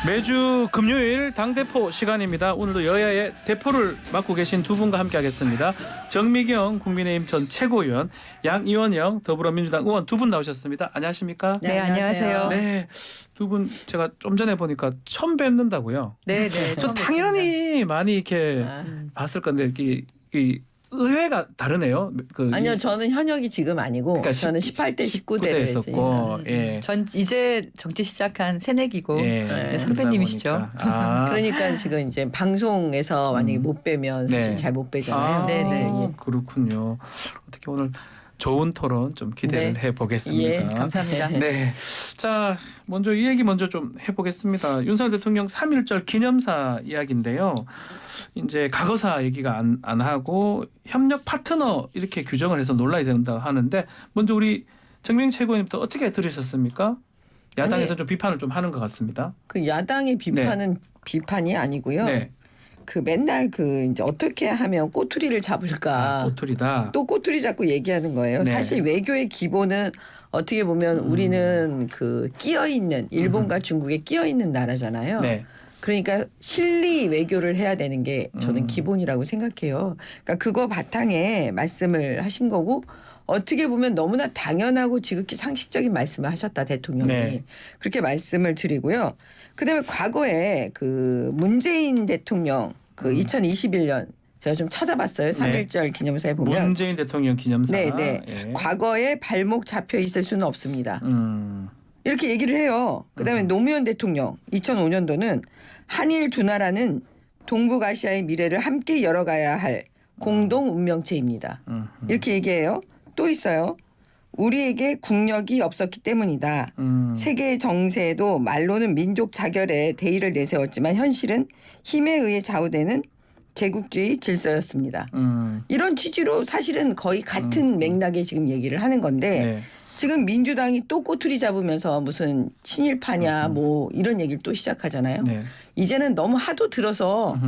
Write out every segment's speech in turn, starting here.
매주 금요일 당대표 시간입니다. 오늘도 여야의 대표를 맡고 계신 두 분과 함께하겠습니다. 정미경 국민의힘 전 최고위원, 양이원영 더불어민주당 의원 두 분 나오셨습니다. 안녕하십니까? 네, 안녕하세요. 네, 두 분 제가 좀 전에 보니까 처음 뵙는다고요. 네. 저 당연히 많이 이렇게 봤을 건데 이 의회가 다르네요. 아니요, 저는 현역이 지금 아니고 그러니까 저는 18대 19대를 했었고, 했으니까. 예. 전 이제 정치 시작한 새내기고 네, 선배님이시죠. 아. 그러니까 지금 이제 방송에서 만약에 못 빼면 사실 네. 잘 못 빼잖아요. 아, 네네. 그렇군요. 어떻게 오늘 좋은 토론 좀 기대를 네. 해보겠습니다. 예, 감사합니다. 네, 자 먼저 이 얘기 먼저 좀 해보겠습니다. 윤석열 대통령 3.1절 기념사 이야기인데요. 이제 과거사 얘기가 안 하고 협력 파트너 이렇게 규정을 해서 논란이 된다고 하는데 먼저 우리 정명 최고위원님부터 어떻게 들으셨습니까? 야당에서 아니, 좀 비판을 좀 하는 것 같습니다. 그 야당의 비판은 비판이 아니고요. 네, 그 맨날 그 이제 어떻게 하면 꼬투리를 잡을까. 꼬투리다. 또 꼬투리 잡고 얘기하는 거예요. 네. 사실 외교의 기본은 어떻게 보면 우리는 그 끼어 있는 일본과 중국에 끼어 있는 나라잖아요. 네, 그러니까 실리 외교를 해야 되는 게 저는 음. 기본이라고 생각해요. 그러니까 그거 바탕에 말씀을 하신 거고 어떻게 보면 너무나 당연하고 지극히 상식적인 말씀을 하셨다 대통령이. 네. 그렇게 말씀을 드리고요. 그다음에 과거에 그 문재인 대통령 그 2021년 제가 좀 찾아봤어요. 3.1절 기념사에 보면 문재인 대통령 기념사. 네. 예. 과거에 발목 잡혀 있을 수는 없습니다. 이렇게 얘기를 해요. 그다음에 노무현 대통령 2005년도는 한일 두 나라는 동북아시아의 미래를 함께 열어가야 할 공동 운명체입니다. 이렇게 얘기해요. 또 있어요. 우리에게 국력이 없었기 때문이다. 세계 정세에도 말로는 민족 자결에 대의를 내세웠지만 현실은 힘에 의해 좌우되는 제국주의 질서였습니다. 이런 취지로 사실은 거의 같은 맥락에 지금 얘기를 하는 건데 네. 지금 민주당이 또 꼬투리 잡으면서 무슨 친일파냐 뭐 이런 얘기를 또 시작하잖아요. 네. 이제는 너무 하도 들어서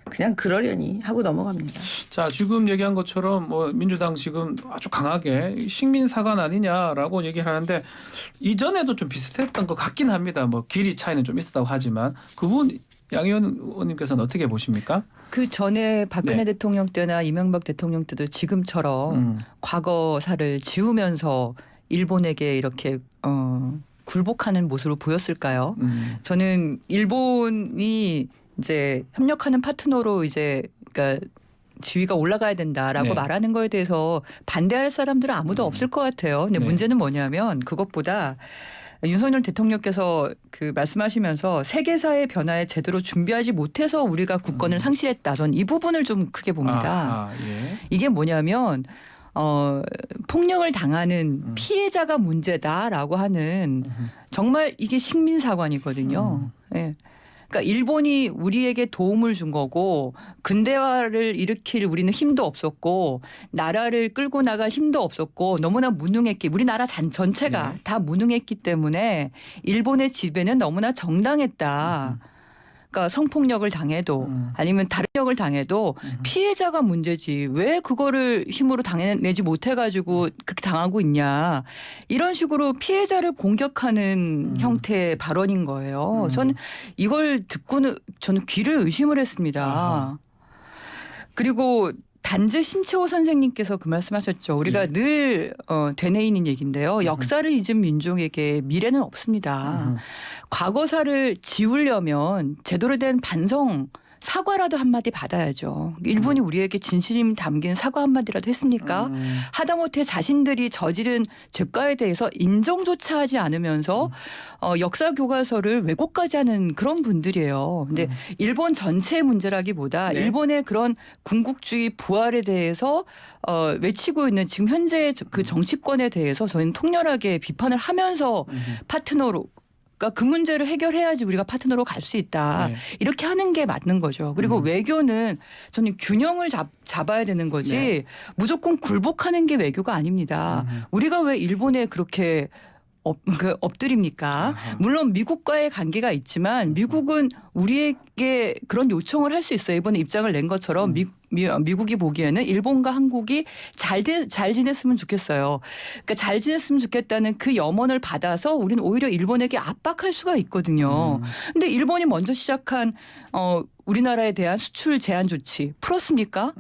그냥 그러려니 하고 넘어갑니다. 자, 지금 얘기한 것처럼 뭐 민주당 지금 아주 강하게 식민사관 아니냐라고 얘기를 하는데 이전에도 좀 비슷했던 것 같긴 합니다. 뭐 길이 차이는 좀 있었다고 하지만 그분 양 의원님께서는 어떻게 보십니까? 그 전에 박근혜 네. 대통령 때나 이명박 대통령 때도 지금처럼 과거사를 지우면서 일본에게 이렇게 굴복하는 모습으로 보였을까요? 저는 일본이 이제 협력하는 파트너로 이제 그러니까 지위가 올라가야 된다라고 네. 말하는 거에 대해서 반대할 사람들은 아무도 없을 것 같아요. 근데 네. 문제는 뭐냐면 그것보다 윤석열 대통령께서 그 말씀하시면서 세계사의 변화에 제대로 준비하지 못해서 우리가 국권을 상실했다. 전 이 부분을 좀 크게 봅니다. 예. 이게 뭐냐면 폭력을 당하는 피해자가 문제다라고 하는 정말 이게 식민사관이거든요. 예. 그러니까 일본이 우리에게 도움을 준 거고 근대화를 일으킬 우리는 힘도 없었고 나라를 끌고 나갈 힘도 없었고 너무나 무능했기 우리나라 전체가 네. 다 무능했기 때문에 일본의 지배는 너무나 정당했다. 그러니까 성폭력을 당해도 아니면 다른 력을 당해도 피해자가 문제지 왜 그거를 힘으로 당해내지 못해가지고 그렇게 당하고 있냐 이런 식으로 피해자를 공격하는 형태의 발언인 거예요. 저는 이걸 듣고는 저는 귀를 의심을 했습니다. 아하. 그리고 단재 신채호 선생님께서 그 말씀하셨죠. 우리가 늘 되뇌이는 얘기인데요. 역사를 잊은 민족에게 미래는 없습니다. 과거사를 지우려면 제대로 된 반성 사과라도 한마디 받아야죠. 일본이 우리에게 진심이 담긴 사과 한마디라도 했습니까? 하다못해 자신들이 저지른 죄과에 대해서 인정조차 하지 않으면서 역사 교과서를 왜곡까지 하는 그런 분들이에요. 근데 일본 전체의 문제라기보다 네. 일본의 그런 군국주의 부활에 대해서 외치고 있는 지금 현재 그 정치권에 대해서 저희는 통렬하게 비판을 하면서 파트너로 그러니까 그 문제를 해결해야지 우리가 파트너로 갈 수 있다. 네. 이렇게 하는 게 맞는 거죠. 그리고 외교는 저는 균형을 잡아야 되는 거지 네. 무조건 굴복하는 게 외교가 아닙니다. 우리가 왜 일본에 그렇게 엎드립니까? 아하. 물론 미국과의 관계가 있지만 미국은 우리에게 그런 요청을 할 수 있어요. 이번에 입장을 낸 것처럼 미국이 보기에는 일본과 한국이 잘 지냈으면 좋겠어요. 그러니까 잘 지냈으면 좋겠다는 그 염원을 받아서 우리는 오히려 일본에게 압박할 수가 있거든요. 근데 일본이 먼저 시작한 우리나라에 대한 수출 제한 조치 풀었습니까?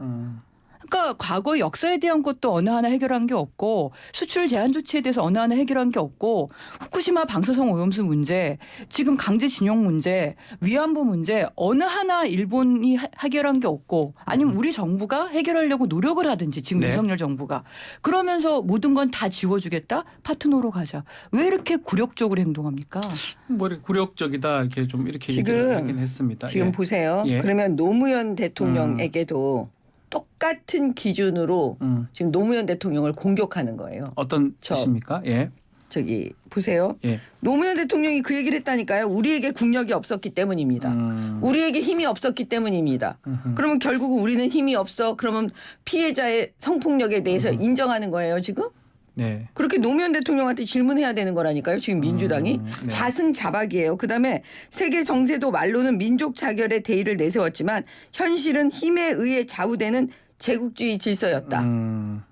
그러니까 과거 역사에 대한 것도 어느 하나 해결한 게 없고 수출 제한 조치에 대해서 어느 하나 해결한 게 없고 후쿠시마 방사성 오염수 문제, 지금 강제징용 문제, 위안부 문제 어느 하나 일본이 해결한 게 없고 아니면 우리 정부가 해결하려고 노력을 하든지 지금 네. 윤석열 정부가 그러면서 모든 건 다 지워주겠다 파트너로 가자. 왜 이렇게 굴욕적으로 행동합니까? 뭐 이렇게 굴욕적이다 이렇게 좀 이렇게 지금 얘기를 하긴 했습니다. 지금 예. 보세요. 예. 그러면 노무현 대통령에게도 똑같은 기준으로 지금 노무현 대통령을 공격하는 거예요. 어떤 뜻입니까? 예. 저기 보세요. 예. 노무현 대통령이 그 얘기를 했다니까요. 우리에게 국력이 없었기 때문입니다. 우리에게 힘이 없었기 때문입니다. 그러면 결국은 우리는 힘이 없어. 그러면 피해자의 성폭력에 대해서 인정하는 거예요, 지금? 네. 그렇게 노무현 대통령한테 질문해야 되는 거라니까요. 지금 민주당이 네. 자승자박이에요. 그다음에 세계 정세도 말로는 민족 자결의 대의를 내세웠지만 현실은 힘에 의해 좌우되는 제국주의 질서였다.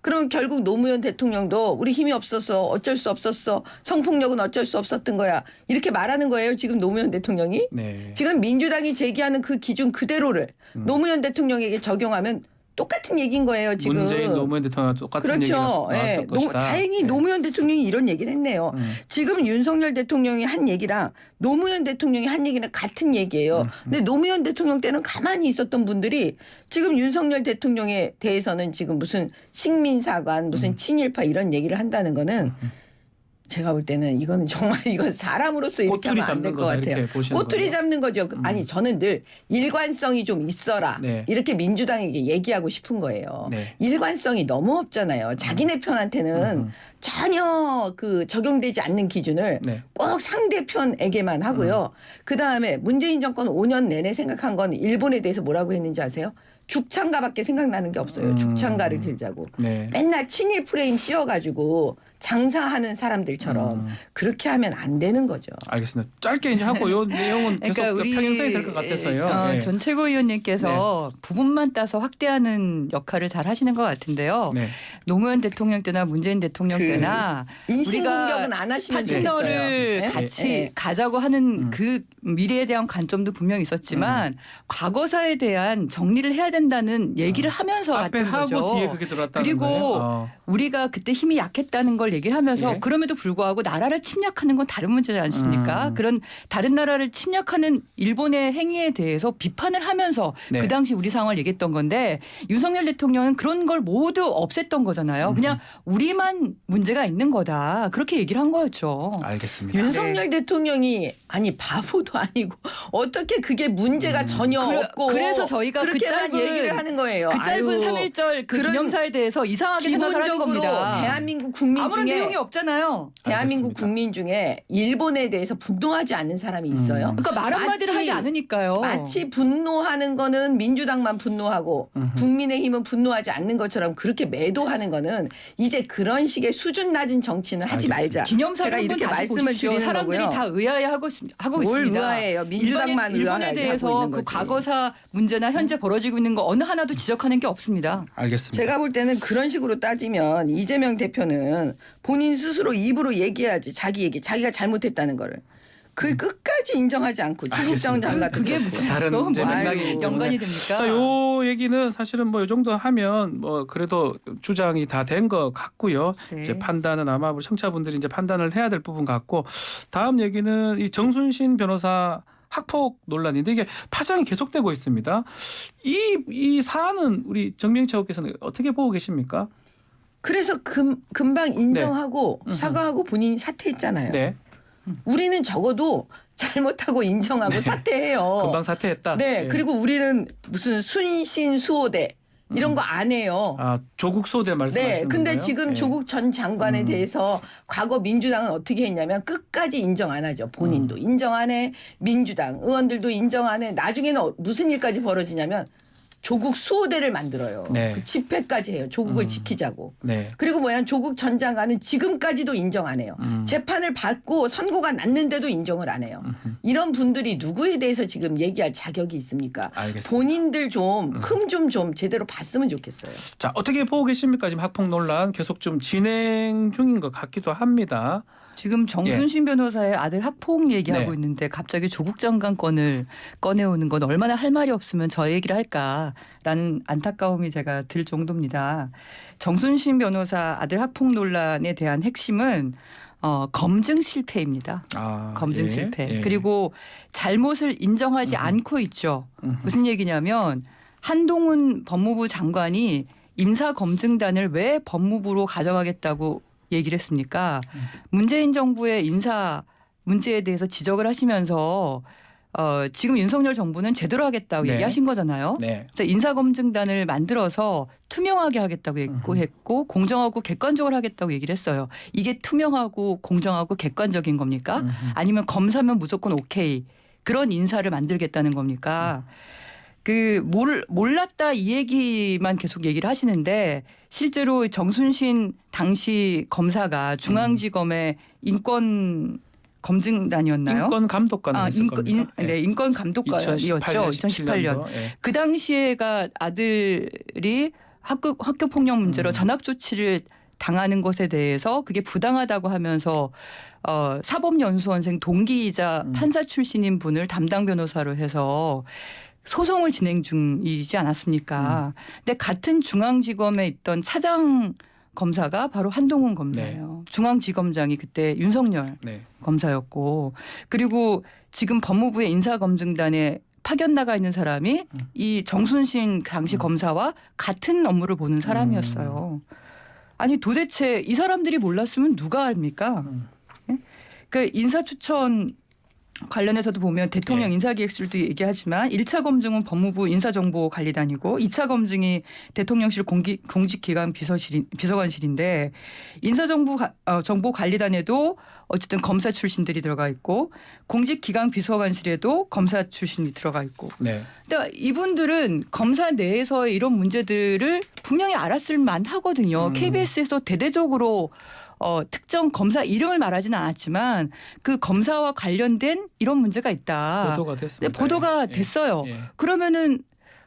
그럼 결국 노무현 대통령도 우리 힘이 없었어. 어쩔 수 없었어. 성폭력은 어쩔 수 없었던 거야. 이렇게 말하는 거예요. 지금 노무현 대통령이. 네. 지금 민주당이 제기하는 그 기준 그대로를 노무현 대통령에게 적용하면 똑같은 얘기인 거예요. 지금. 문재인 노무현 대통령 똑같은 얘기가 그렇죠. 나왔을 예. 것이다. 다행히 예. 노무현 대통령이 이런 얘기를 했네요. 지금 윤석열 대통령이 한 얘기랑 노무현 대통령이 한 얘기는 같은 얘기예요. 근데 노무현 대통령 때는 가만히 있었던 분들이 지금 윤석열 대통령에 대해서는 지금 무슨 식민사관 무슨 친일파 이런 얘기를 한다는 거는 제가 볼 때는 이거는 정말 이건 사람으로서 이렇게 꼬투리 하면 안 될 잡는 것 거다, 같아요. 이렇게 보시는 꼬투리 거죠? 잡는 거죠. 아니 저는 늘 일관성이 좀 있어라. 네. 이렇게 민주당에게 얘기하고 싶은 거예요. 네. 일관성이 너무 없잖아요. 자기네 편한테는 전혀 그 적용되지 않는 기준을 네. 꼭 상대편에게만 하고요. 그다음에 문재인 정권 5년 내내 생각한 건 일본에 대해서 뭐라고 했는지 아세요? 죽창가밖에 생각나는 게 없어요. 죽창가를 들자고. 네. 맨날 친일 프레임 씌워가지고 장사하는 사람들처럼 그렇게 하면 안 되는 거죠. 알겠습니다. 짧게 이제 하고 요 내용은 계속 그러니까 우리 평행선이 될 것 같아서요. 예. 전 최고위원님께서 부분만 따서 확대하는 역할을 잘 하시는 것 같은데요. 네. 노무현 대통령 때나 문재인 대통령 때나 인신 우리가 공격은 안 하시면 파트너를 되겠어요. 같이 네. 가자고 하는 그 미래에 대한 관점도 분명히 있었지만 과거사에 대한 정리를 해야 된다는 얘기를 하면서 앞에 왔던 하고 거죠. 뒤에 그게 들어왔다는 그리고 거예요. 우리가 그때 힘이 약했다는 걸 얘기를 하면서 예. 그럼에도 불구하고 나라를 침략하는 건 다른 문제지 않습니까? 그런 다른 나라를 침략하는 일본의 행위에 대해서 비판을 하면서 네. 그 당시 우리 상황을 얘기했던 건데 윤석열 대통령은 그런 걸 모두 없앴던 거잖아요. 그냥 우리만 문제가 있는 거다. 그렇게 얘기를 한 거였죠. 알겠습니다. 윤석열 대통령이 아니 바보도 아니고 어떻게 그게 문제가 전혀 없고 그래서 저희가 그 그렇게만 짧은 얘기를 하는 거예요. 그 짧은 아유, 3.1절 그 그런 기념사에 대해서 이상하게 생각을 하는 기본적으로 겁니다. 대한민국 국민 아무런 중에 내용이 없잖아요. 대한민국 알겠습니다. 국민 중에 일본에 대해서 분노하지 않는 사람이 있어요. 그러니까 말 한마디를 마치- 하지 않으니까요. 마치 분노하는 거는 민주당만 분노하고 국민의힘은 분노하지 않는 것처럼 그렇게 매도하는 거는 이제 그런 식의 수준 낮은 정치는 하지 알겠습니다. 말자. 기념사 제가 한번 이렇게 다시 말씀을 보십시오. 드리는 사람들이 거고요. 다 의아해하고 뭘 있습니다. 의아해요. 민주당만 일본에 의아하게 대해서 하고 있는 그 거지. 과거사 문제나 현재 벌어지고 있는 거 어느 하나도 지적하는 게 없습니다. 알겠습니다. 제가 볼 때는 그런 식으로 따지면 이재명 대표는 본인 스스로 입으로 얘기해야지 자기 얘기 자기가 잘못했다는 거를 그 끝까지 인정하지 않고 중국장 장관 그게 무슨 다른 그건 이제 뭐 맥락이 아유, 연관이 때문에. 됩니까? 자, 요 얘기는 사실은 뭐 이 정도 하면 뭐 그래도 주장이 다 된 것 같고요. 네. 이제 판단은 아마 우리 청취자분들이 이제 판단을 해야 될 부분 같고 다음 얘기는 이 정순신 변호사 학폭 논란인데 이게 파장이 계속되고 있습니다. 이 사안은 우리 정명채 의원께서는 어떻게 보고 계십니까? 그래서 금방 인정하고 사과하고 본인이 사퇴했잖아요. 네, 우리는 적어도 잘못하고 인정하고 사퇴해요. 금방 사퇴했다. 네, 예. 그리고 우리는 무슨 순신수호대 이런 거 안 해요. 아, 조국 소대 말씀하시는 네, 건가요? 근데 지금 예. 조국 전 장관에 대해서 과거 민주당은 어떻게 했냐면 끝까지 인정 안 하죠. 본인도 인정 안 해, 민주당 의원들도 인정 안 해. 나중에는 무슨 일까지 벌어지냐면 조국 수호대를 만들어요. 네. 그 집회까지 해요. 조국을 지키자고. 네. 그리고 뭐야 조국 전 장관은 지금까지도 인정 안 해요. 재판을 받고 선고가 났는데도 인정을 안 해요. 이런 분들이 누구에 대해서 지금 얘기할 자격이 있습니까? 알겠습니다. 본인들 좀 흠 좀 제대로 봤으면 좋겠어요. 자, 어떻게 보고 계십니까? 지금 학폭 논란 계속 좀 진행 중인 것 같기도 합니다. 지금 정순신 변호사의 아들 학폭 얘기하고 네. 있는데 갑자기 조국 장관 건을 꺼내오는 건 얼마나 할 말이 없으면 저 얘기를 할까라는 안타까움이 제가 들 정도입니다. 정순신 변호사 아들 학폭 논란에 대한 핵심은 검증 실패입니다. 검증 예, 실패. 예. 그리고 잘못을 인정하지 않고 있죠. 무슨 얘기냐면 한동훈 법무부 장관이 인사검증단을 왜 법무부로 가져가겠다고 얘기를 했습니까? 문재인 정부의 인사 문제에 대해서 지적을 하시면서 지금 윤석열 정부는 제대로 하겠다고 네. 얘기하신 거잖아요. 네. 그래서 인사검증단을 만들어서 투명하게 하겠다고 했고 공정하고 객관적으로 하겠다고 얘기를 했어요. 이게 투명하고 공정하고 객관적인 겁니까? 아니면 검사면 무조건 오케이 그런 인사를 만들겠다는 겁니까? 몰랐다 이 얘기만 계속 얘기를 하시는데 실제로 정순신 당시 검사가 중앙지검의 인권 검증단이었나요? 인권 감독관 했을 겁니다. 네, 인권 감독관이었죠. 2018년. 예. 그 당시에가 아들이 학교 폭력 문제로 전학 조치를 당하는 것에 대해서 그게 부당하다고 하면서 사법연수원생 동기이자 판사 출신인 분을 담당 변호사로 해서 소송을 진행 중이지 않았습니까? 근데 같은 중앙지검에 있던 차장 검사가 바로 한동훈 검사예요. 중앙지검장이 그때 윤석열 네. 검사였고 그리고 지금 법무부의 인사검증단에 파견 나가 있는 사람이 이 정순신 당시 검사와 같은 업무를 보는 사람이었어요. 아니 도대체 이 사람들이 몰랐으면 누가 합니까? 그 인사추천 관련해서도 보면 대통령 네. 인사기획실도 얘기하지만 1차 검증은 법무부 인사정보관리단이고 2차 검증이 대통령실 공직기관 비서관실인데 인사정보관리단에도 어쨌든 검사 출신들이 들어가 있고 공직기관 비서관실에도 검사 출신이 들어가 있고 네. 근데 이분들은 검사 내에서의 이런 문제들을 분명히 알았을 만하거든요. KBS에서 대대적으로 특정 검사 이름을 말하지는 않았지만 그 검사와 관련된 이런 문제가 있다. 보도가 됐습니다. 네, 보도가 예. 됐어요. 예. 그러면은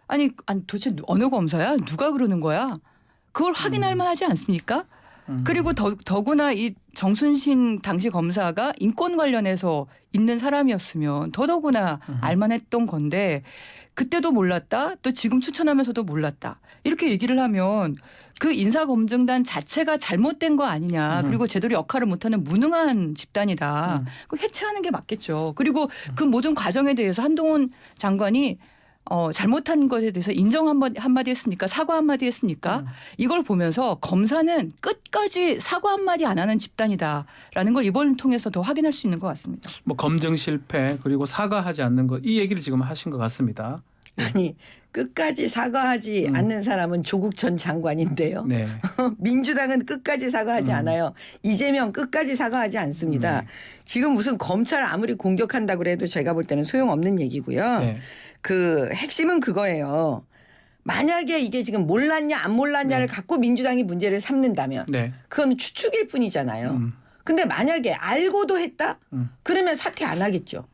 아니 도대체 어느 검사야? 누가 그러는 거야? 그걸 확인할 만하지 않습니까? 그리고 더구나 이 정순신 당시 검사가 인권 관련해서 있는 사람이었으면 더더구나 알만했던 건데 그때도 몰랐다. 또 지금 추천하면서도 몰랐다. 이렇게 얘기를 하면 그 인사검증단 자체가 잘못된 거 아니냐. 그리고 제대로 역할을 못하는 무능한 집단이다. 그 해체하는 게 맞겠죠. 그리고 그 모든 과정에 대해서 한동훈 장관이 잘못한 것에 대해서 인정 한마디 했습니까? 사과 한마디 했습니까? 이걸 보면서 검사는 끝까지 사과 한마디 안 하는 집단이다라는 걸 이번 통해서 더 확인할 수 있는 것 같습니다. 뭐 검증 실패 그리고 사과하지 않는 것 이 얘기를 지금 하신 것 같습니다. 아니 끝까지 사과하지 않는 사람은 조국 전 장관인데요. 네. 민주당은 끝까지 사과하지 않아요. 이재명 끝까지 사과하지 않습니다. 지금 무슨 검찰 아무리 공격한다고 그래도 제가 볼 때는 소용없는 얘기고요. 네. 그 핵심은 그거예요. 만약에 이게 지금 몰랐냐 안 몰랐냐를 갖고 민주당이 문제를 삼는다면 네. 그건 추측일 뿐이잖아요. 근데 만약에 알고도 했다? 그러면 사퇴 안 하겠죠.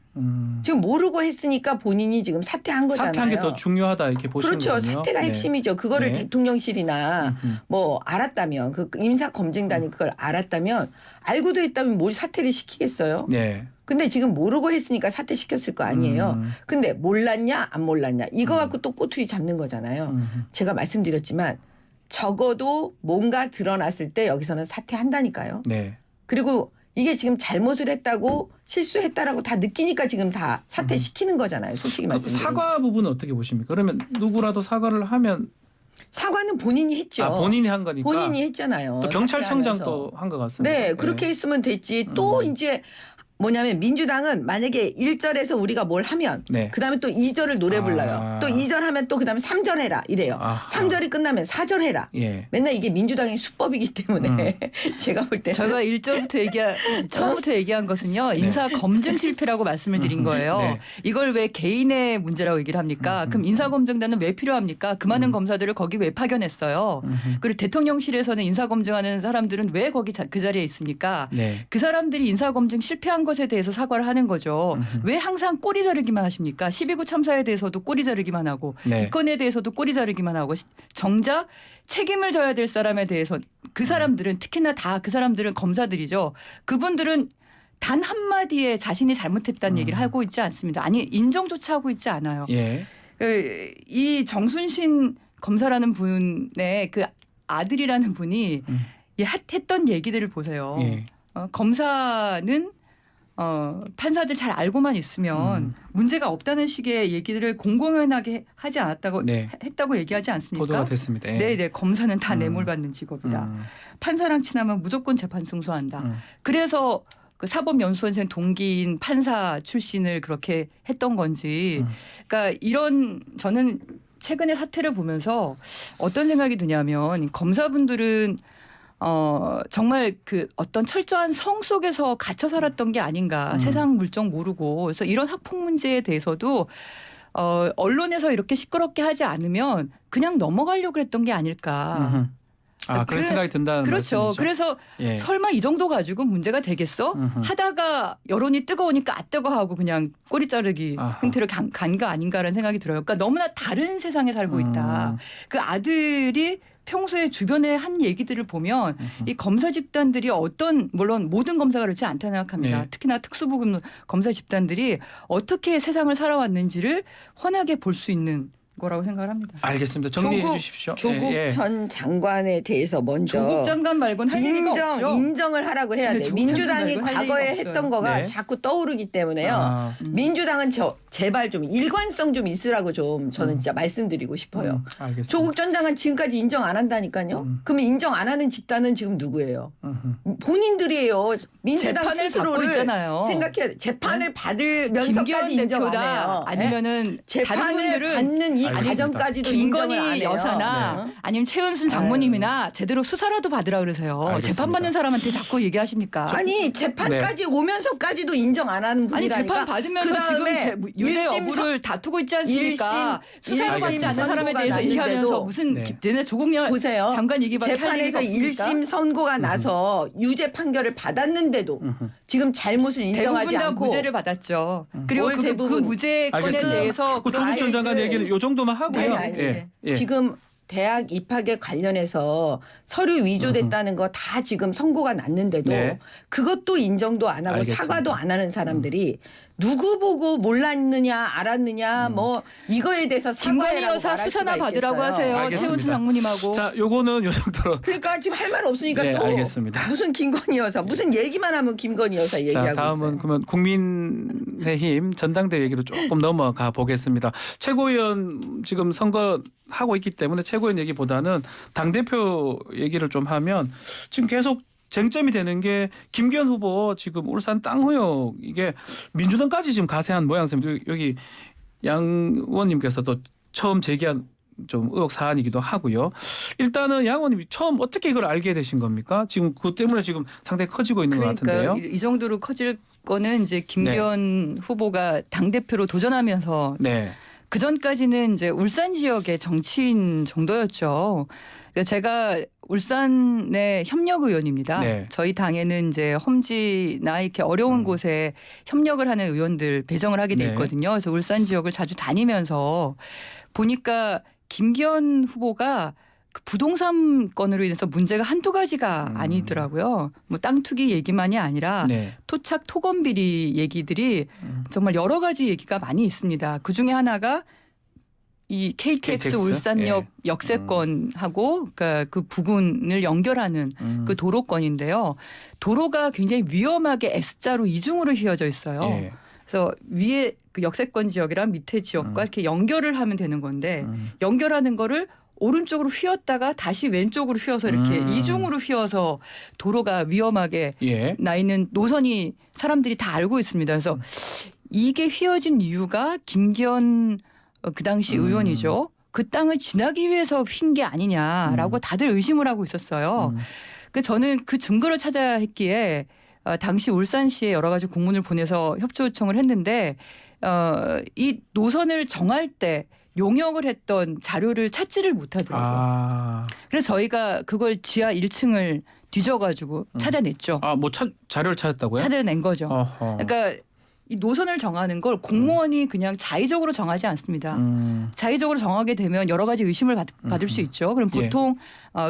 지금 모르고 했으니까 본인이 지금 사퇴한 거잖아요. 사퇴한 게 더 중요하다 이렇게 보시는 그렇죠. 거군요. 사퇴가 네. 핵심이죠. 그거를 네. 대통령실이나 뭐 알았다면 그 인사검증단이 그걸 알았다면 알고도 했다면 뭘 사퇴를 시키겠어요. 네. 근데 지금 모르고 했으니까 사퇴시켰을 거 아니에요. 근데 몰랐냐 안 몰랐냐 이거 갖고 또 꼬투리 잡는 거잖아요. 제가 말씀드렸지만 적어도 뭔가 드러났을 때 여기서는 사퇴한다니까요. 네. 그리고 이게 지금 잘못을 했다고 실수했다라고 다 느끼니까 지금 다 사퇴시키는 거잖아요. 솔직히 그 말씀드리면. 사과 부분은 어떻게 보십니까? 그러면 누구라도 사과를 하면 사과는 본인이 했죠. 본인이 한 거니까. 본인이 했잖아요. 또 경찰청장도 사퇴하면서. 한 것 같습니다. 네, 그렇게 했으면 됐지. 또 이제 뭐냐면 민주당은 만약에 1절에서 우리가 뭘 하면 네. 그다음에 또 2절을 노래 불러요. 또 2절 하면 또 그다음에 3절 해라 이래요. 3절이 끝나면 4절 해라. 예. 맨날 이게 민주당의 수법이기 때문에 제가 볼 때는 제가 1절부터 처음부터 얘기한 것은요. 인사 검증 실패라고 말씀을 드린 거예요. 네. 이걸 왜 개인의 문제라고 얘기를 합니까? 그럼 인사검증단은 왜 필요합니까? 그 많은 검사들을 거기 왜 파견했어요? 그리고 대통령실에서는 인사검증하는 사람들은 왜 거기 그 자리에 있습니까? 네. 그 사람들이 인사검증 실패한 것에 대해서 사과를 하는 거죠. 왜 항상 꼬리 자르기만 하십니까? 12구 참사에 대해서도 꼬리 자르기만 하고 네. 이 건에 대해서도 꼬리 자르기만 하고 정작 책임을 져야 될 사람에 대해서 그 사람들은 특히나 다 그 사람들은 검사들이죠. 그분들은 단 한마디에 자신이 잘못했다는 얘기를 하고 있지 않습니다. 아니 인정조차 하고 있지 않아요. 예. 이 정순신 검사라는 분의 그 아들이라는 분이 했던 얘기들을 보세요. 예. 검사는 판사들 잘 알고만 있으면 문제가 없다는 식의 얘기들을 공공연하게 하지 않았다고 네. 했다고 얘기하지 않습니까? 보도가 됐습니다. 예. 네네 검사는 다 뇌물받는 직업이다. 판사랑 친하면 무조건 재판 승소한다. 그래서 그 사법연수원생 동기인 판사 출신을 그렇게 했던 건지. 그러니까 이런 저는 최근의 사태를 보면서 어떤 생각이 드냐면 검사분들은 정말 그 어떤 철저한 성 속에서 갇혀 살았던 게 아닌가. 세상 물정 모르고. 그래서 이런 학폭 문제에 대해서도 언론에서 이렇게 시끄럽게 하지 않으면 그냥 넘어가려고 했던 게 아닐까. 그런 생각이 든다는 그렇죠. 말씀이죠. 그래서 예. 설마 이 정도 가지고 문제가 되겠어? 하다가 여론이 뜨거우니까 뜨거워하고 그냥 꼬리 자르기 형태로 간 거 아닌가라는 생각이 들어요. 그러니까 너무나 다른 세상에 살고 있다. 그 아들이 평소에 주변에 한 얘기들을 보면 이 검사 집단들이 물론 모든 검사가 그렇지 않다고 생각합니다. 네. 특히나 특수부금 검사 집단들이 어떻게 세상을 살아왔는지를 환하게 볼 수 있는 거라고 생각을 합니다. 알겠습니다. 정리해 주십시오. 조국 예. 전 장관에 대해서 먼저 조국 장관 말고는 할 얘기가 없죠. 인정을 하라고 해야 네, 돼. 조국 민주당이 장관 말고는 할 과거에 얘기가 했던 없어요. 거가 네. 자꾸 떠오르기 때문에요. 민주당은 제발 좀 일관성 좀 있으라고 좀 저는 진짜 말씀드리고 싶어요. 알겠습니다. 조국 전 장관 지금까지 인정 안 한다니까요. 그러면 인정 안 하는 집단은 지금 누구예요? 본인들이에요. 민주당 재판을 받고 스스로를 있잖아요. 생각해 재판을 받으면서까지 김기현 인정 안 대표다 해요. 아니면은 다른 재판을 분들은 받는 이 알겠습니다. 과정까지도 인정을 안 김건희 해요. 여사나 네. 아니면 최은순 장모님이나 제대로 수사라도 받으라 그러세요. 알겠습니다. 재판받는 사람한테 자꾸 얘기하십니까? 아니 재판까지 오면서까지도 인정 안 하는 아니 분이라니까. 재판 받으면서 지금 그다음에 유죄 일심 여부를 다투고 있지 않습니까? 일심 수사를 받지 않는 사람에 대해서 선고가 얘기하면서 났는데도 무슨 네. 얘네 조국열 보세요. 장관 얘기밖에 할 얘기가 재판에서 없습니까? 1심 선고가 나서 유죄 판결을 받았는데도 지금 잘못을 인정하지 대부분 다 않고 무죄를 받았죠. 그리고 뭘 그 대부분. 무죄 건에 알겠습니다. 대해서 그 조국 전 장관 아이들- 얘기는 요 정도만 하고요. 아니, 예. 지금 대학 입학에 관련해서 서류 위조됐다는 거 다 지금 선고가 났는데도 네. 그것도 인정도 안 하고 알겠습니다. 사과도 안 하는 사람들이 누구 보고 몰랐느냐 알았느냐 뭐 이거에 대해서 김건희 사과해라고 여사 말할 수사나 수가 받으라고 있겠어요. 하세요. 알겠습니다. 최은순 장모님하고. 자, 요거는 요 정도로. 그러니까 지금 할 말 없으니까 네, 또 알겠습니다. 무슨 김건희 여사 무슨 얘기만 하면 김건희 여사 얘기하고 자, 다음은 있어요. 그러면 국민의힘 전당대 얘기로 조금 넘어가 보겠습니다. 최고위원 지금 선거하고 있기 때문에 최고위원 얘기보다는 당대표 얘기를 좀 하면 지금 계속 쟁점이 되는 게 김기현 후보 지금 울산 땅 의혹 이게 민주당까지 지금 가세한 모양새입니다. 여기 양 의원님께서도 처음 제기한 좀 의혹 사안이기도 하고요. 일단은 양 의원님이 처음 어떻게 이걸 알게 되신 겁니까? 지금 그것 때문에 지금 상당히 커지고 있는 것 같은데요. 이 정도로 커질 거는 이제 김기현 후보가 당 대표로 도전하면서 네. 그 전까지는 이제 울산 지역의 정치인 정도였죠. 그러니까 제가 울산의 협력 의원입니다. 네. 저희 당에는 이제 험지나 이렇게 어려운 곳에 협력을 하는 의원들 배정을 하게 돼 네. 있거든요. 그래서 울산 지역을 자주 다니면서 보니까 김기현 후보가 그 부동산 건으로 인해서 문제가 한두 가지가 아니더라고요. 뭐 땅 투기 얘기만이 아니라 네. 토착 토건 비리 얘기들이 정말 여러 가지 얘기가 많이 있습니다. 그 중에 하나가 이 KTX KTX? 울산역 예. 역세권하고 그러니까 그 부근을 연결하는 그 도로권인데요. 도로가 굉장히 위험하게 S자로 이중으로 휘어져 있어요. 예. 그래서 위에 그 역세권 지역이랑 밑에 지역과 이렇게 연결을 하면 되는 건데 연결하는 거를 오른쪽으로 휘었다가 다시 왼쪽으로 휘어서 이렇게 이중으로 휘어서 도로가 위험하게 예. 나 있는 노선이 사람들이 다 알고 있습니다. 그래서 이게 휘어진 이유가 김기현 그 당시 의원이죠. 그 땅을 지나기 위해서 휜 게 아니냐라고 다들 의심을 하고 있었어요. 그 저는 그 증거를 찾아야 했기에 당시 울산시에 여러 가지 공문을 보내서 협조 요청을 했는데 이 노선을 정할 때 용역을 했던 자료를 찾지를 못하더라고요. 아, 그래서 저희가 그걸 지하 1층을 뒤져가지고 찾아냈죠. 뭐 자료를 찾았다고요? 찾아낸 거죠. 어허. 그러니까 이 노선을 정하는 걸 공무원이 그냥 자의적으로 정하지 않습니다. 자의적으로 정하게 되면 여러 가지 의심을 받을 수 있죠. 그럼 보통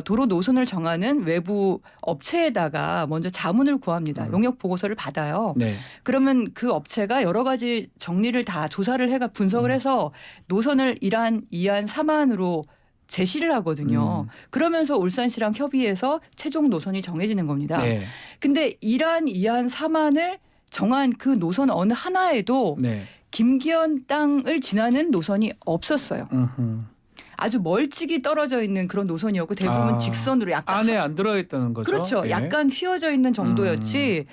도로 노선을 정하는 외부 업체에다가 먼저 자문을 구합니다. 용역 보고서를 받아요. 네. 그러면 그 업체가 여러 가지 정리를 다 조사를 해가 분석을 해서 노선을 1안, 2안, 3안으로 제시를 하거든요. 그러면서 울산시랑 협의해서 최종 노선이 정해지는 겁니다. 네. 근데 1안, 2안, 3안을 정한 그 노선 어느 하나에도 네. 김기현 땅을 지나는 노선이 없었어요. 음흠. 아주 멀찍이 떨어져 있는 그런 노선이었고 대부분 직선으로 약간 안에 안 들어있다는 거죠. 그렇죠. 예. 약간 휘어져 있는 정도였지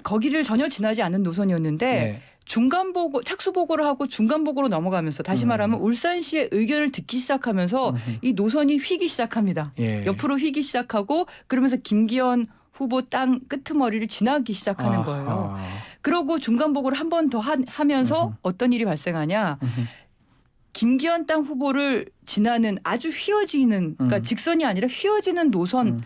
거기를 전혀 지나지 않는 노선이었는데 네. 중간 보고 착수 보고를 하고 중간 보고로 넘어가면서 다시 말하면 울산시의 의견을 듣기 시작하면서 이 노선이 휘기 시작합니다. 예. 옆으로 휘기 시작하고 그러면서 김기현 후보 땅 끄트머리를 지나기 시작하는 거예요. 그러고 중간 보고를 한 번 더 하면서 어떤 일이 발생하냐. 김기현 땅 후보를 지나는 아주 휘어지는 그러니까 직선이 아니라 휘어지는 노선이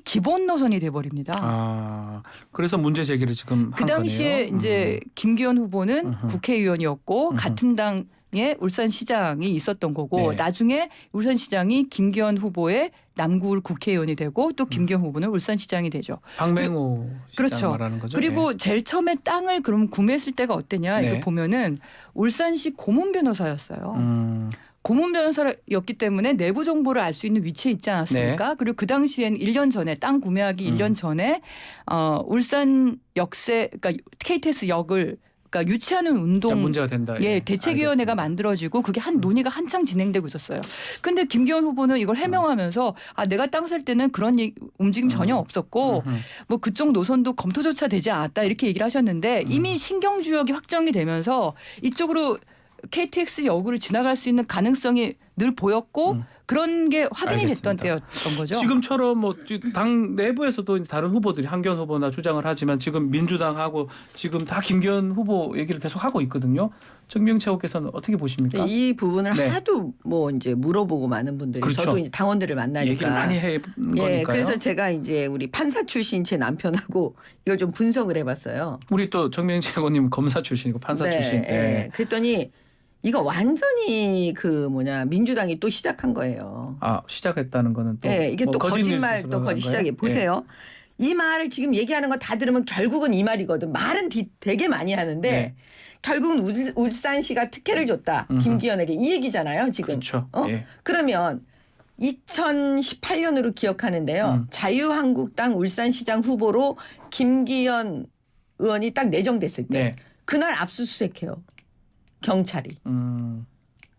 기본 노선이 돼버립니다. 그래서 문제 제기를 지금 그 한 당시에 거네요. 이제 김기현 후보는 국회의원이었고 같은 당에 울산시장이 있었던 거고 네. 나중에 울산시장이 김기현 후보의 남구울 국회의원이 되고 또 김기현 후보는 울산시장이 되죠. 박맹호 시장 그렇죠. 말하는 거죠. 그리고 제일 처음에 땅을 그럼 구매했을 때가 어땠냐 네. 이거 보면은 울산시 고문 변호사였어요. 고문 변호사였기 때문에 내부 정보를 알 수 있는 위치에 있지 않았습니까? 네. 그리고 그 당시엔 1년 전에 땅 구매하기 1년 전에 울산 역세 그러니까 KTX 역을 그러니까 유치하는 운동 문제가 된다. 예, 대책위원회가 만들어지고 그게 논의가 한창 진행되고 있었어요. 근데 김기현 후보는 이걸 해명하면서 내가 땅 살 때는 그런 움직임 전혀 없었고 뭐 그쪽 노선도 검토조차 되지 않았다 이렇게 얘기를 하셨는데 이미 신경주역이 확정이 되면서 이쪽으로 KTX 역으로 지나갈 수 있는 가능성이 늘 보였고 그런 게 확인이 됐던 알겠습니다. 때였던 거죠. 지금처럼 뭐 당 내부에서도 다른 후보들이 한기현 후보나 주장을 하지만 지금 민주당하고 지금 다 김기현 후보 얘기를 계속 하고 있거든요. 정명채호께서는 어떻게 보십니까? 이 부분을 네. 하도 뭐 이제 물어보고 많은 분들이 그렇죠. 저도 이제 당원들을 만나니까 얘기를 많이 해 거니까요. 예, 그래서 제가 이제 우리 판사 출신 제 남편하고 이걸 좀 분석을 해봤어요. 우리 또 정명채호님 검사 출신이고 판사 네, 출신. 예. 그랬더니 이거 완전히 민주당이 또 시작한 거예요. 시작했다는 거는 또 예, 이게 뭐 또 거짓 거짓말 뉴스로 또 그런 시작해 거예요? 보세요. 이 말을 지금 얘기하는 거 다 들으면 결국은 이 말이거든. 말은 되게 많이 하는데 네. 결국은 울산시가 특혜를 줬다. 김기현에게 이 얘기잖아요. 지금. 그렇죠. 예. 그러면 2018년으로 기억하는데요. 자유한국당 울산시장 후보로 김기현 의원이 딱 내정됐을 때 네. 그날 압수수색해요. 경찰이.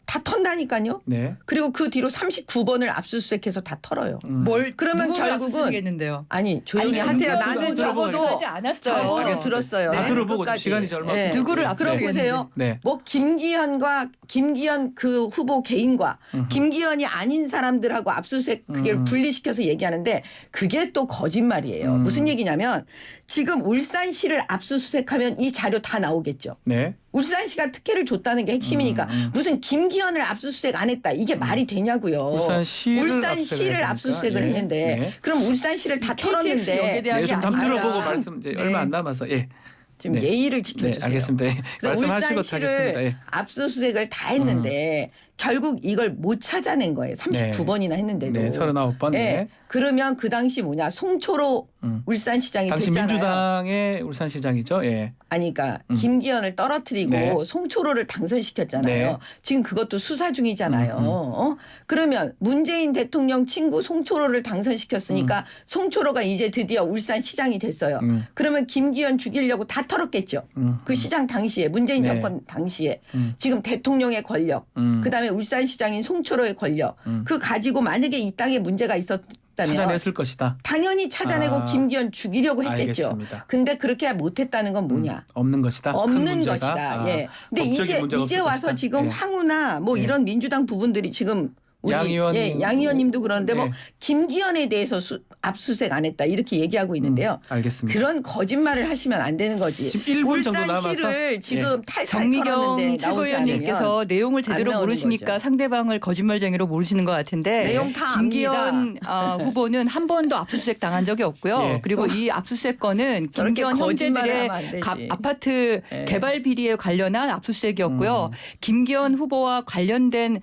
다 턴다니까요. 네. 그리고 그 뒤로 39번을 압수수색해서 다 털어요. 뭘 그러면 누구를 결국은 압수수색했는데요. 아니 조용히 아니, 하세요. 누구도 나는 들어보고 적어도 하지 않았어요. 적어도 알겠습니다. 들었어요. 다 네. 들어보고 끝까지. 시간이 이제 얼마 네. 없고. 누구를 네. 그럼 보세요. 네. 뭐 김기현 그 후보 개인과 김기현이 아닌 사람들하고 압수수색 그게 분리시켜서 얘기하는데 그게 또 거짓말이에요. 무슨 얘기냐면 지금 울산시를 압수수색하면 이 자료 다 나오겠죠. 네. 울산시가 특혜를 줬다는 게 핵심이니까 무슨 김기현을 압수수색 안 했다. 이게 말이 되냐고요. 울산시를 압수수색을 예. 했는데 네. 그럼 울산시를 다 KTX 역에 털었는데 대한 네, 게 좀 아니라. 들어보고 말씀 이제 네. 얼마 안 남아서 지금 네. 예의를 네, 지켜주세요. 알겠습니다. 예. 그래서 말씀하시고 울산시를 하겠습니다. 예. 압수수색을 다 했는데 결국 이걸 못 찾아낸 거예요. 39번이나 했는데도. 네, 39번. 네. 네. 그러면 그 당시 송초로 울산시장이 당시 됐잖아요. 민주당의 울산시장이죠. 예. 아니 그러니까 김기현을 떨어뜨리고 네. 송초로를 당선시켰잖아요. 네. 지금 그것도 수사 중이잖아요. 그러면 문재인 대통령 친구 송초로를 당선시켰으니까 송초로가 이제 드디어 울산시장이 됐어요. 그러면 김기현 죽이려고 다 털었겠죠. 그 시장 당시에 문재인 네. 정권 당시에 지금 대통령의 권력 그다음에 울산시장인 송초로의 권력 그 가지고 만약에 이 땅에 문제가 있었다면 찾아냈을 것이다. 당연히 찾아내고 김기현 죽이려고 했겠죠. 알겠습니다. 근데 그렇게 못했다는 건 뭐냐? 없는 것이다. 큰 없는 문제가. 것이다. 예. 근데 법적인 문제가 이제 없을 와서 것이다. 지금 예. 황우나 뭐 예. 이런 민주당 부분들이 지금 우리 양 의원 양 의원님도 그러는데 뭐 예. 김기현에 대해서 압수수색 안 했다 이렇게 얘기하고 있는데요. 알겠습니다. 그런 거짓말을 하시면 안 되는 거지. 지금 1분 정도 남아서 울산시를 지금 탈탈 정미경 털었는데 나오지 최고위원님께서 않으면 내용을 안 제대로 나오는 모르시니까 거죠. 상대방을 거짓말쟁이로 모르시는 것 같은데 내용 다 김기현 후보는 한 번도 압수수색 당한 적이 없고요. 예. 그리고 이 압수수색 건은 저렇게 김기현 거짓말을 형제들의 하면 안 되지. 아파트 예. 개발 비리에 관련한 압수수색이었고요. 김기현 후보와 관련된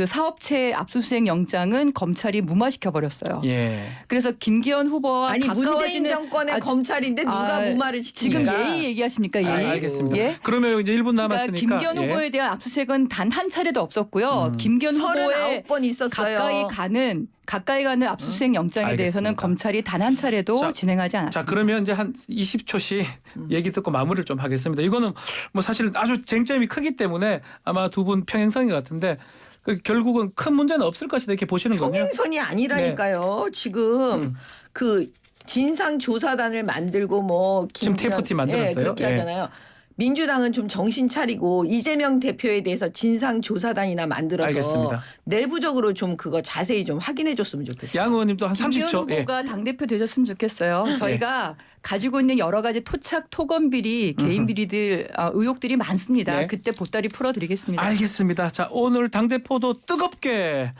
사업체 압수수색 영장은 검찰이 무마시켜 버렸어요. 예. 그래서 김기현 후보와 아니 문재인 가까워지는 정권의 검찰인데 누가 무마를 지금 시킵니까? 예의 얘기하십니까? 예의? 알겠습니다. 예? 그러면 이제 1분 그러니까 남았으니까 김기현 예. 후보에 대한 압수수색은 단 한 차례도 없었고요. 김기현 후보의 39번 있었어요. 가까이 가는 압수수색 영장에 대해서는 알겠습니다. 검찰이 단 한 차례도 자, 진행하지 않았습니다. 자, 그러면 이제 한 20초씩 얘기 듣고 마무리를 좀 하겠습니다. 이거는 뭐 사실 아주 쟁점이 크기 때문에 아마 두 분 평행선인 것 같은데 결국은 큰 문제는 없을 것이다 이렇게 보시는 거군요. 평행선이 아니라니까요. 지금 그 진상조사단을 만들고 뭐 지금 TFT 만들었어요? 예, 그렇게 예. 하잖아요. 민주당은 좀 정신 차리고 이재명 대표에 대해서 진상조사단이나 만들어서 알겠습니다. 내부적으로 좀 그거 자세히 좀 확인해 줬으면 좋겠어요. 양 의원님도 한 김기현 30초. 후보가 당대표 되셨으면 좋겠어요. 저희가 가지고 있는 여러 가지 토착 토건 비리, 개인 비리들 의혹들이 많습니다. 네. 그때 보따리 풀어드리겠습니다. 알겠습니다. 자, 오늘 당대표도 뜨겁게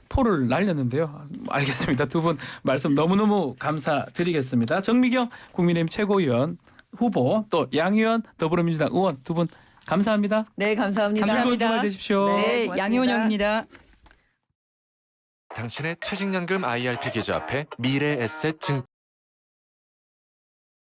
포를 날렸는데요. 알겠습니다. 두 분 말씀 너무너무 감사드리겠습니다. 정미경 국민의힘 최고위원 후보 또 양 의원 더불어민주당 의원 두 분 감사합니다. 네, 감사합니다. 즐거운 주말 되십시오. 네, 고맙습니다. 양효영입니다. 당신의 퇴직연금 IRP 계좌 앞에 미래에셋증권